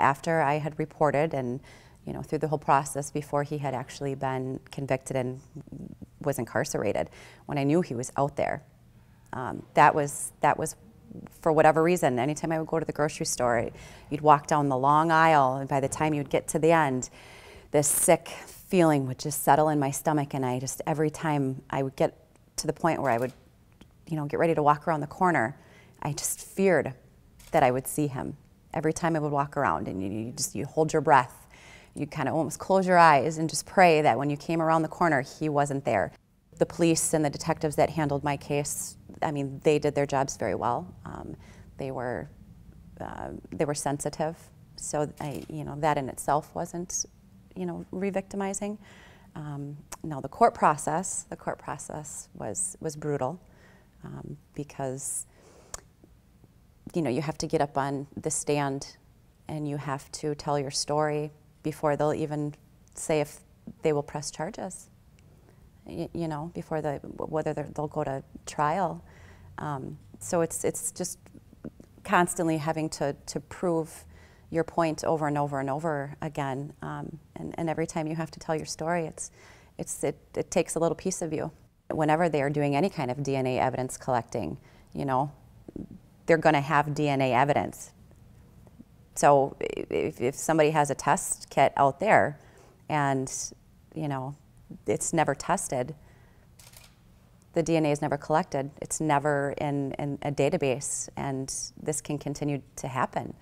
After I had reported and, through the whole process before he had actually been convicted and was incarcerated, when I knew he was out there, that was for whatever reason, anytime I would go to the grocery store, you'd walk down the long aisle, and by the time you'd get to the end, this sick feeling would just settle in my stomach, and every time I would get to the point where I would, get ready to walk around the corner, I just feared that I would see him. Every time I would walk around, and you hold your breath, you kind of almost close your eyes and just pray that when you came around the corner, he wasn't there. The police and the detectives that handled my case, they did their jobs very well. They were sensitive, so that in itself wasn't, re-victimizing. Now the court process was brutal because you have to get up on the stand and you have to tell your story before they'll even say if they will press charges. Before whether they'll go to trial. So it's just constantly having to prove your point over and over and over again. And every time you have to tell your story, it takes a little piece of you. Whenever they are doing any kind of DNA evidence collecting, they're going to have DNA evidence. So if somebody has a test kit out there and, it's never tested, the DNA is never collected, it's never in a database, and this can continue to happen.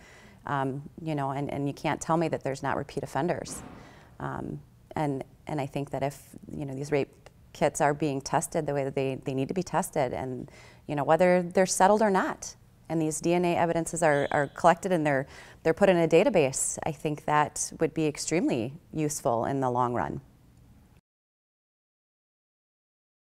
And you can't tell me that there's not repeat offenders. And I think that if, these rape kits are being tested the way that they need to be tested, and, whether they're settled or not, and these DNA evidences are collected and they're put in a database, I think that would be extremely useful in the long run.